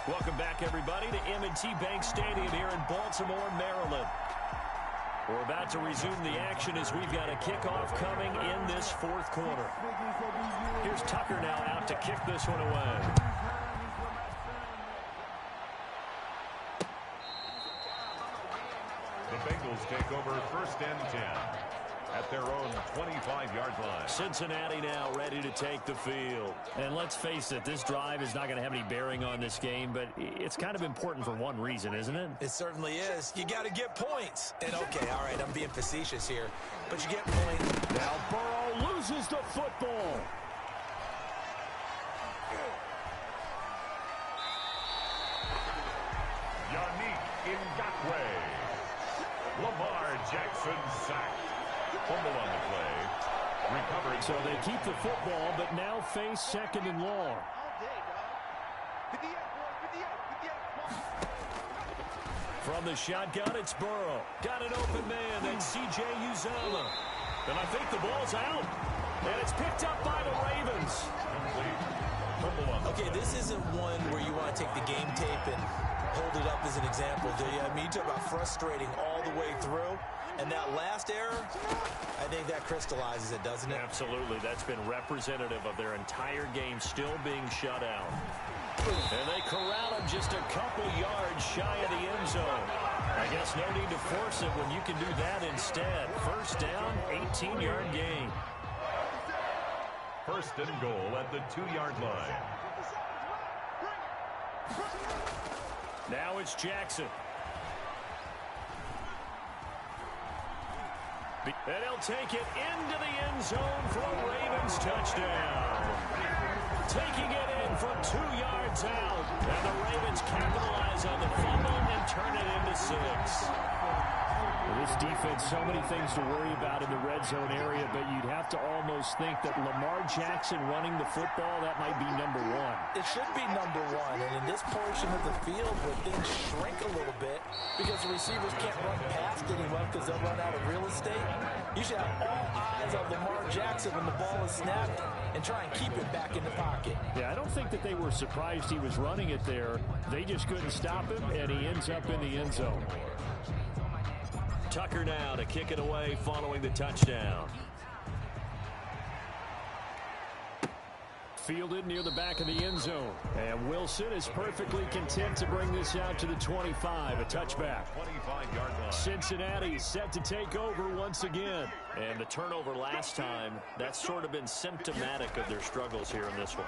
Welcome back, everybody, to M&T Bank Stadium here in Baltimore, Maryland. We're about to resume the action as we've got a kickoff coming in this fourth quarter. Here's Tucker now out to kick this one away. The Bengals take over 1st and 10 at their own 25-yard line. Cincinnati now ready to take the field. And let's face it, this drive is not going to have any bearing on this game, but it's kind of important for one reason, isn't it? It certainly is. You got to get points. And okay, all right, I'm being facetious here, but you get points. Now Burrow loses the football. Yannick Ngakoue. Lamar Jackson sacked. Fumble on the play. Recovered. So they keep the football, but now face 2nd and long. From the shotgun, it's Burrow. Got an open man. That's C.J. Uzomah. And I think the ball's out. And it's picked up by the Ravens. Okay, this isn't one where you want to take the game tape and hold it up as an example, do you? I mean, you talk about frustrating all the way through. And that last error, I think that crystallizes it, doesn't it? Absolutely. That's been representative of their entire game still being shut out. And they corral him just a couple yards shy of the end zone. I guess no need to force it when you can do that instead. 1st down, 18-yard gain. 1st and goal at the 2-yard line. Now it's Jackson. And he'll take it into the end zone for a Ravens touchdown. Taking it in from 2 yards out. And the Ravens capitalize on the fumble and turn it into 6. This defense, so many things to worry about in the red zone area, but you'd have to almost think that Lamar Jackson running the football, that might be number 1. It should be number 1, and in this portion of the field where things shrink a little bit because the receivers can't run past anyone because they'll run out of real estate, you should have all eyes on Lamar Jackson when the ball is snapped and try and keep it back in the pocket. Yeah, I don't think that they were surprised he was running it there. They just couldn't stop him, and he ends up in the end zone. Tucker now to kick it away following the touchdown. Fielded near the back of the end zone. And Wilson is perfectly content to bring this out to the 25, a touchback. 25-yard line. Cincinnati set to take over once again. And the turnover last time, that's sort of been symptomatic of their struggles here in this one.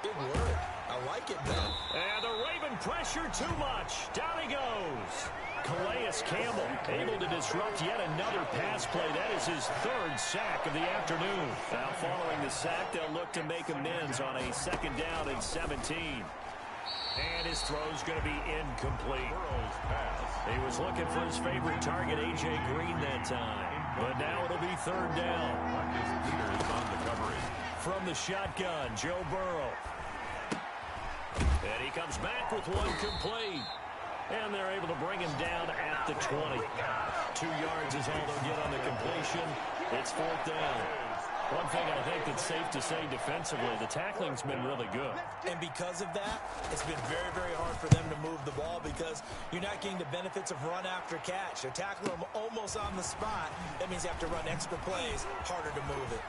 Good word. I like it, Ben. And the Raven pressure too much. Down he goes. Calais Campbell able to disrupt yet another pass play. That is his 3rd sack of the afternoon. Now following the sack, they'll look to make amends on a 2nd down and 17. And his throw's going to be incomplete. He was looking for his favorite target, A.J. Green, that time. But now it'll be 3rd down. On the coverage. From the shotgun, Joe Burrow. And he comes back with one complete. And they're able to bring him down at the 20. 2 yards is all they'll get on the completion. It's 4th down. One thing I think that's safe to say defensively, the tackling's been really good. And because of that, it's been very, very hard for them to move the ball because you're not getting the benefits of run after catch. They're tackling them almost on the spot. That means you have to run extra plays, harder to move it.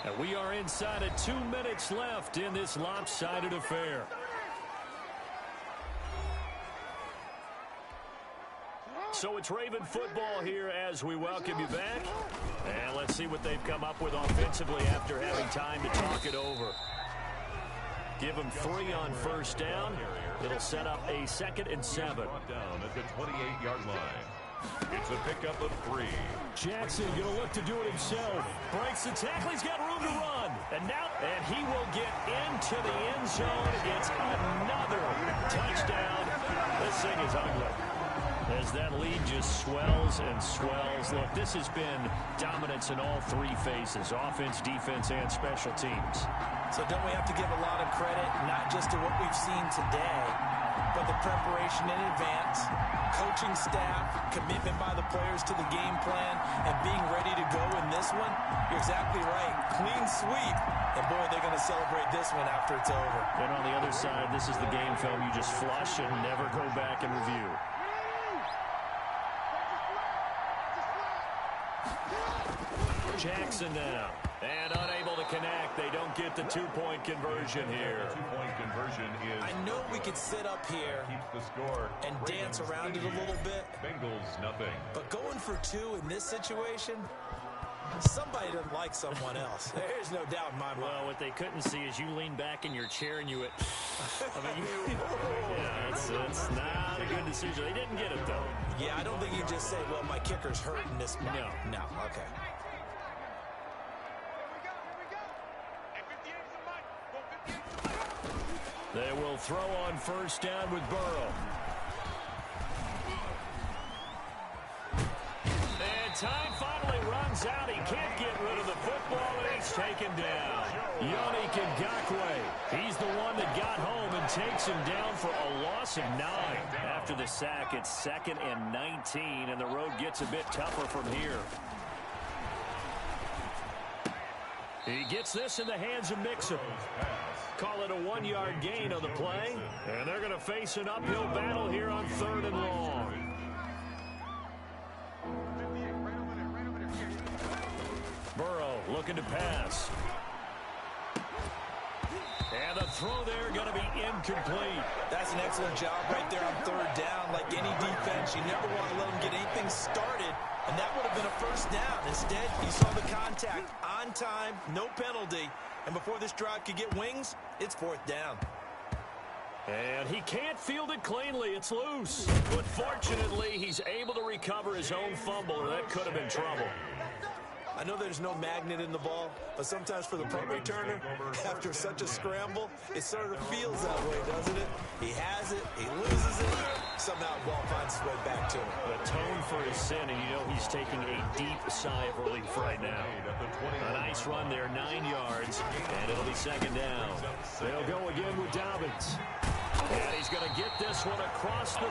And we are inside of 2 minutes left in this lopsided affair. So it's Raven football here as we welcome you back. And let's see what they've come up with offensively after having time to talk it over. Give them 3 on 1st down. It'll set up a 2nd and 7. Down at the 28-yard line. It's a pickup of 3. Jackson going to look to do it himself. Breaks the tackle. He's got room to run. And he will get into the end zone. It's another touchdown. This thing is ugly. As that lead just swells and swells. Look, this has been dominance in all three phases, offense, defense, and special teams. So don't we have to give a lot of credit, not just to what we've seen today, but the preparation in advance, coaching staff, commitment by the players to the game plan, and being ready to go in this one? You're exactly right. Clean sweep. And, boy, they're going to celebrate this one after it's over. And on the other side, this is the game film you just flush and never go back and review. Jackson now. And unable to connect. They don't get the two-point conversion here. Two-point conversion is... I know we could sit up here keeps the score and dance around it a little bit. Bengals nothing. But going for two in this situation, somebody doesn't like someone else. There's no doubt in my mind. Well, what they couldn't see is you lean back in your chair and you went... I mean, yeah, it's not a good decision. They didn't get it, though. Yeah, I don't think you just say, well, my kicker's hurting this one. No. No, okay. They will throw on first down with Burrow. And time finally runs out. He can't get rid of the football, and he's taken down. Yannick Ngakoue. He's the one that got home and takes him down for a loss of 9. After the sack, it's 2nd and 19, and the road gets a bit tougher from here. He gets this in the hands of Mixon. Call it a 1-yard gain on the play. And they're going to face an uphill battle here on 3rd and long. Burrow looking to pass. And the throw there going to be incomplete. That's an excellent job right there on 3rd down. Like any defense, you never want to let them get anything started. And that would have been a first down. Instead, you saw the contact on time, no penalty. And before this drive could get wings, it's 4th down. And he can't field it cleanly. It's loose. But fortunately, he's able to recover his own fumble, or that could have been trouble. I know there's no magnet in the ball, but sometimes for the punt returner, after such a scramble, it sort of feels that way, doesn't it? He has it, he loses it, somehow the ball finds its way back to him. The tone for his sin, and you know he's taking a deep sigh of relief right now. A nice run there, 9 yards, and it'll be 2nd down. They'll go again with Dobbins. And he's going to get this one across the...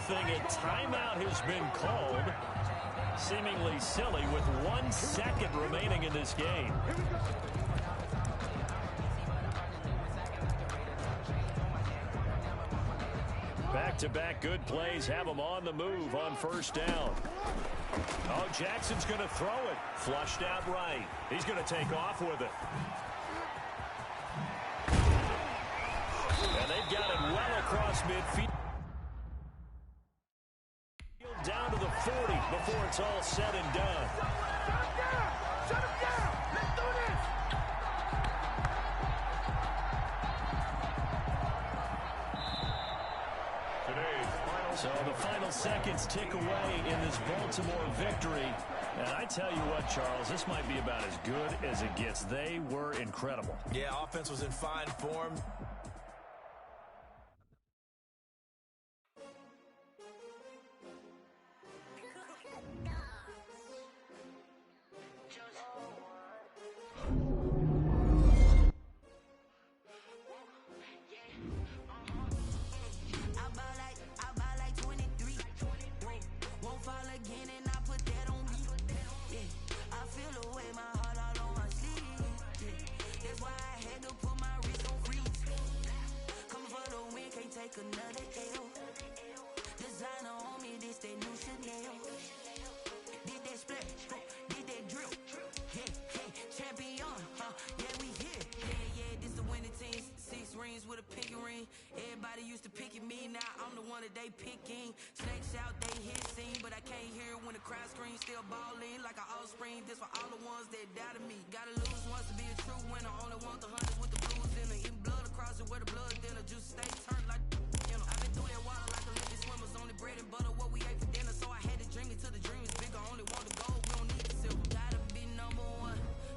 A timeout has been called, seemingly silly, with 1 second remaining in this game. Back-to-back good plays have him on the move on first down. Oh, Jackson's going to throw it. Flushed out right. He's going to take off with it. And they've got it well across midfield. Down to the 40 before it's all said and done. Shut him down! Let's do this! So the final seconds tick away in this Baltimore victory. And I tell you what, Charles, this might be about as good as it gets. They were incredible. Yeah, offense was in fine form.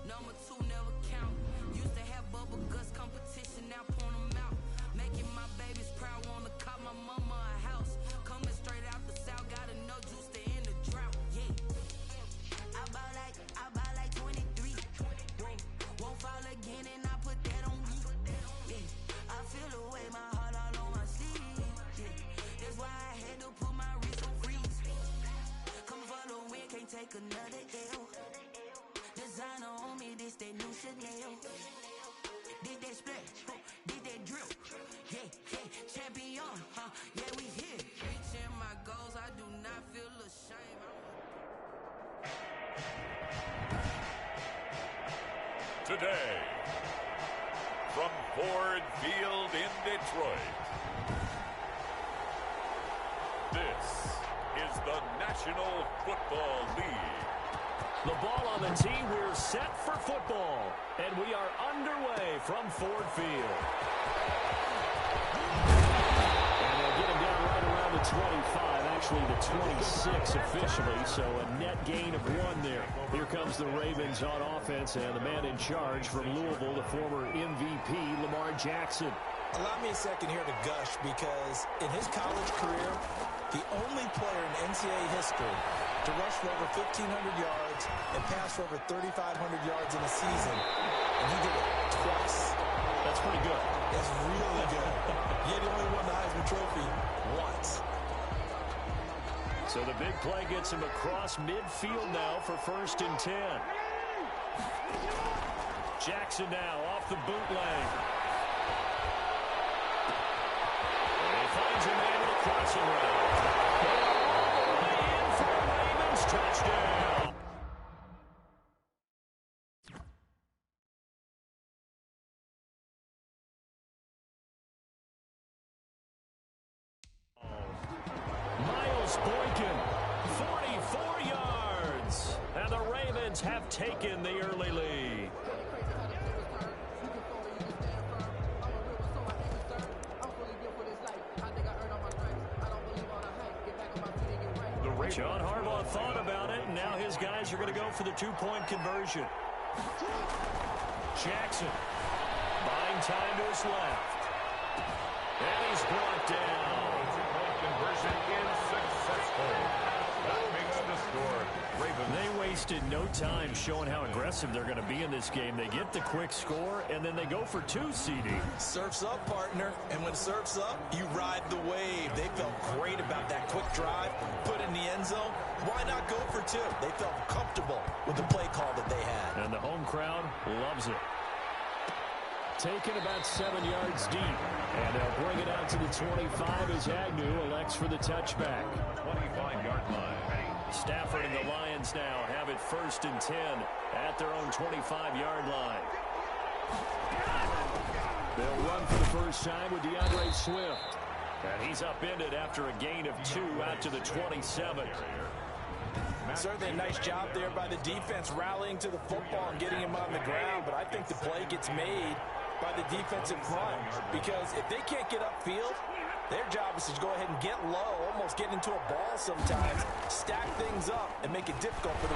Number 2 never another L. Designer on me, this that new Chanel. Did that splash, did that drip. Yeah, champion, yeah, we here. Reaching my goals, I do not feel ashamed. Today, from Ford Field in Detroit, this is the National Football League. The ball on the tee, we're set for football, and we are underway from Ford Field. And they'll get him down right around the 25, actually the 26 officially, so a net gain of 1 there. Here comes the Ravens on offense, and the man in charge from Louisville, the former MVP, Lamar Jackson. Allow me a second here to gush, because in his college career, the only player in NCAA history to rush for over 1,500 yards and pass for over 3,500 yards in a season, and he did it twice. That's pretty good. That's really good. Yet he only won the Heisman Trophy once. So the big play gets him across midfield now for 1st and 10. Jackson now off the bootleg. And he finds a man with a crossing route. All the way in for a Ravens touchdown. Miles Boykin, 44 yards. And the Ravens have taken the early lead. John Harbaugh thought about it, and now his guys are going to go for the 2-point conversion. Jackson buying time to his left. And he's brought down. 2-point conversion is successful. That makes the score. Ravens. They wasted no time showing how aggressive they're going to be in this game. They get the quick score, and then they go for 2, CD. Surf's up, partner. And when surf's up, you ride the wave. They felt great about that quick drive, put in the end zone. Why not go for 2? They felt comfortable with the play call that they had. And the home crowd loves it. Taken about 7 yards deep. And they'll bring it out to the 25 as Agnew elects for the touchback. 25-yard line. Stafford and the Lions now have it 1st and 10 at their own 25-yard line. They'll run for the first time with DeAndre Swift. And he's upended after a gain of 2 out to the 27. Certainly a nice job there by the defense rallying to the football and getting him on the ground, but I think the play gets made by the defensive front, because if they can't get upfield, their job is to go ahead and get low, almost get into a ball sometimes, stack things up, and make it difficult for the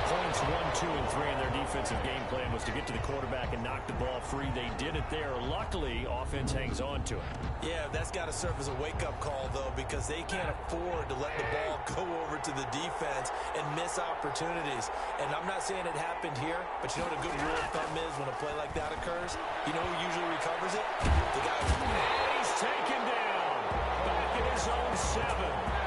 Points 1, 2, and 3 in their defensive game plan was to get to the quarterback and knock the ball free. They did it there. Luckily, offense hangs on to it. Yeah, that's got to serve as a wake-up call, though, because they can't afford to let the ball go over to the defense and miss opportunities. And I'm not saying it happened here, but you know what a good rule of thumb is when a play like that occurs? You know who usually recovers it? The guy who... He's taken down. Back in his own 7.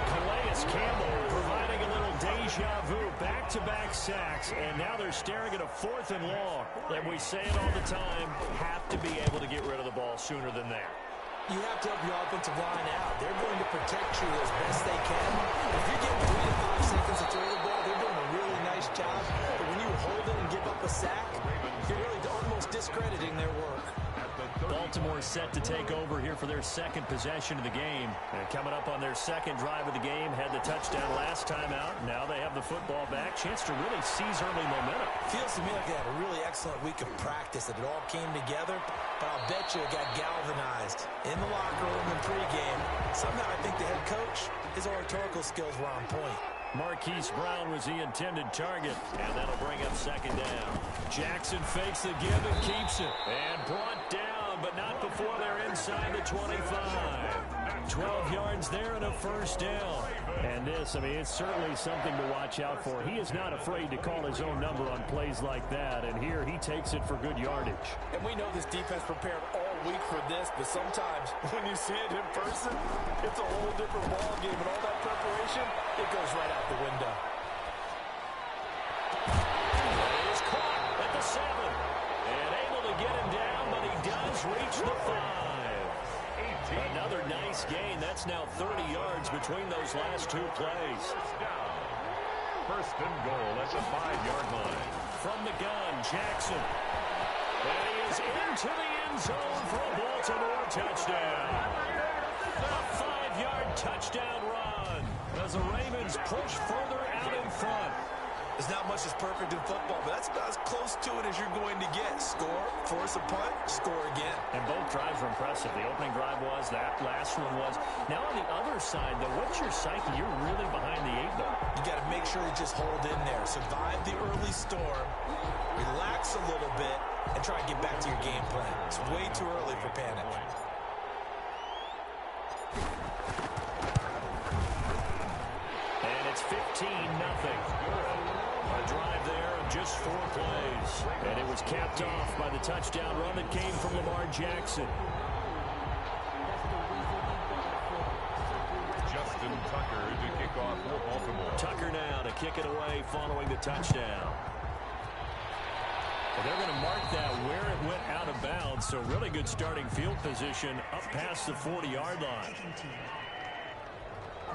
Calais Campbell providing a little deja vu. Back-to-back sacks, and now they're staring at a 4th and long. And we say it all the time, have to be able to get rid of the ball sooner than that. You have to help your offensive line out. They're going to protect you as best they can. If you're getting 3 to 5 seconds to throw the ball, they're doing a really nice job. But when you hold it and give up a sack, you're really almost discrediting their work. Baltimore set to take over here for their 2nd possession of the game. And coming up on their 2nd drive of the game, had the touchdown last time out. Now they have the football back. Chance to really seize early momentum. Feels to me like they had a really excellent week of practice, that it all came together. But I'll bet you it got galvanized in the locker room and pregame. Somehow I think the head coach, his oratorical skills were on point. Marquise Brown was the intended target, and that'll bring up 2nd down. Jackson fakes the give and keeps it. And brought down, but not before they're inside the 25. 12 yards there and a 1st down. And this, I mean, it's certainly something to watch out for. He is not afraid to call his own number on plays like that, and here he takes it for good yardage. And we know this defense prepared all a week for this, but sometimes when you see it in person, it's a whole different ball game, and all that preparation, it goes right out the window. He's caught at the 7. And able to get him down, but he does reach the 5. Another nice gain. That's now 30 yards between those last 2 plays. First and goal at the 5-yard line. From the gun, Jackson. And he is into the end zone for a Baltimore touchdown. A 5-yard touchdown run as the Ravens push further out in front. There's not much that's perfect in football, but that's about as close to it as you're going to get. Score, force a punt, score again. And both drives were impressive. The opening drive was, that last one was. Now on the other side, though, what's your psyche? You're really behind the 8 ball. You got to make sure you just hold in there. Survive the early storm, relax a little bit, and try and get back to your game plan. It's way too early for panic. And it's 15-0. A drive there of just 4 plays. And it was capped off by the touchdown run that came from Lamar Jackson. Justin Tucker to kick off for Baltimore. Tucker now to kick it away following the touchdown. Well, they're going to mark that where it went out of bounds. So really good starting field position up past the 40-yard line.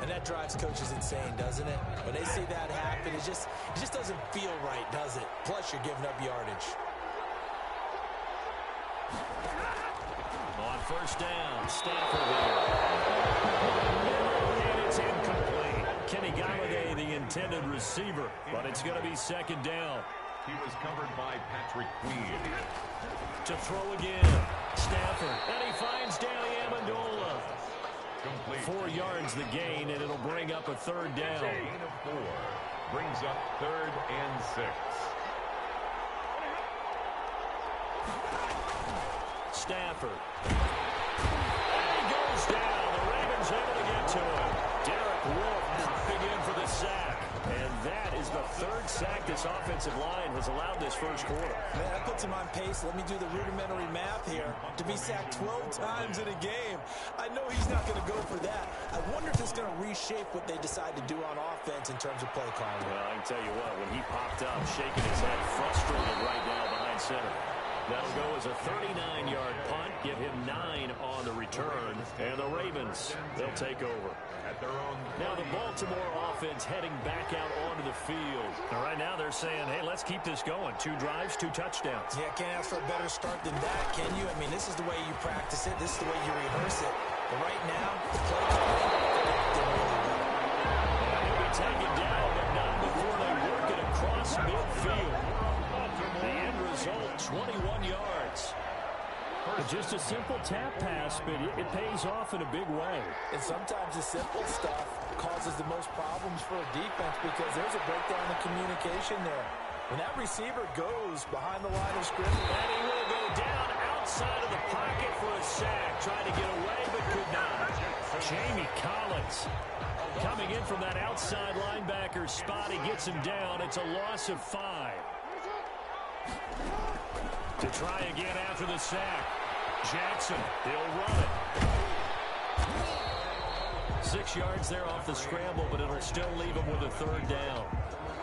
And that drives coaches insane, doesn't it? When they see that happen, it just doesn't feel right, does it? Plus, you're giving up yardage. On first down, Stafford here. And it's incomplete. Kenny Galladay, the intended receiver, but it's going to be second down. He was covered by Patrick Queen. To throw again, Stafford, and he finds Danny Amendola. Complete. 4 yards the gain, and it'll bring up a third down. Gain of 4. Brings up 3rd and 6. Stafford. And he goes down. The Ravens able to get to him. Derek Wolfe popping in for the sack. And that is the 3rd sack this offensive line has allowed this first quarter. Man, that puts him on pace. Let me do the rudimentary math here. To be sacked 12 times in a game, I know he's not going to go for that. I wonder if it's going to reshape what they decide to do on offense in terms of play calling. Well, I can tell you what, when he popped up, shaking his head, frustrated right now behind center. That'll go as a 39-yard punt, give him 9 on the return, and the Ravens, they'll take over. At their own. Now the Baltimore offense heading back out onto the field. And right now they're saying, hey, let's keep this going. 2 drives, 2 touchdowns. Yeah, can't ask for a better start than that, can you? I mean, this is the way you practice it. This is the way you rehearse it. But right now, the play He'll be taken down, but not before they work it across midfield. The end result, 21 yards. Just a simple tap pass, but it pays off in a big way. And sometimes the simple stuff causes the most problems for a defense because there's a breakdown in communication there. When that receiver goes behind the line of scrimmage, And he will go down outside of the pocket for a sack. Trying to get away, but could not. Jamie Collins coming in from that outside linebacker spot. He gets him down. It's a loss of 5. To try again after the sack. Jackson, he'll run it. 6 yards there off the scramble, but it'll still leave him with a third down.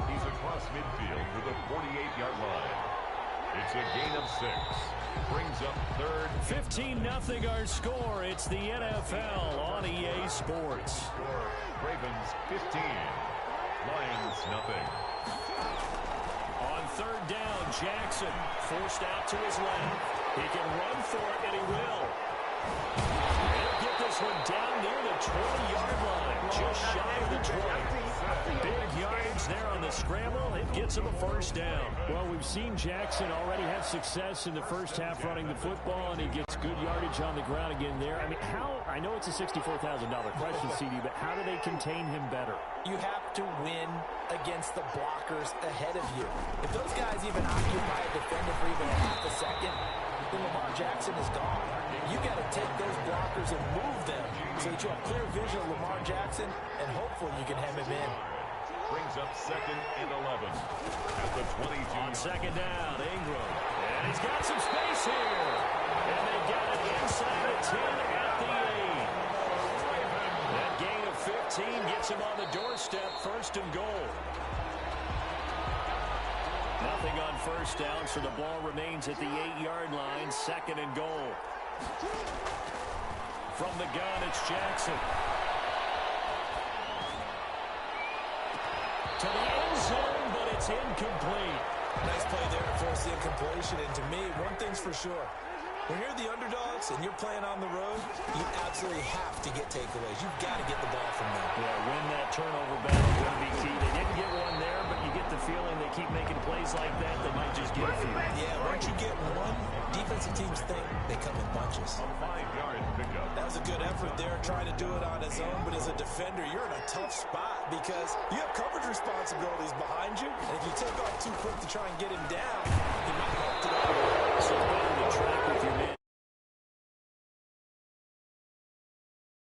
He's across midfield to the 48-yard line. It's a gain of 6. Brings up 3rd. 15-0 our score. It's the NFL on EA Sports. Ravens 15. Lions nothing. On third down, Jackson forced out to his left. He can run for it, and he will. He'll get this one down near the 20-yard line, just shy of the 20. Big yardage there on the scramble. It gets him a first down. Well, we've seen Jackson already have success in the first half running the football, and he gets good yardage on the ground again there. I mean, I know it's a $64,000 question, CD, but how do they contain him better? you have to win against the blockers ahead of you. If those guys even occupy a defender for even a half a second, then Lamar Jackson is gone. You got to take those blockers and move them so that you have clear vision of Lamar Jackson, and hopefully you can hem him in. brings up 2nd and 11. At the 22. On second down, Ingram. And he's got some space here. And they got it inside the 10 at the 8. That gain of 15 gets him on the doorstep, 1st and goal. Nothing on first down, so the ball remains at the 8-yard line, 2nd and goal. From the gun, it's Jackson. To the end zone, but it's incomplete. Nice play there to force the incompletion. And to me, one thing's for sure. When you're the underdogs and you're playing on the road, you absolutely have to get takeaways. You've got to get the ball from them. Yeah, win that turnover battle is going to be key. They didn't get one there, but you get the feeling they keep making plays like that, they might just get a few. Yeah, once you get one, defensive teams think they come in bunches. A 5-yard pickup. That was a good effort there, trying to do it on his own, but as a defender, you're in a tough spot because you have coverage responsibilities behind you, and if you take off too quick to try and get him down,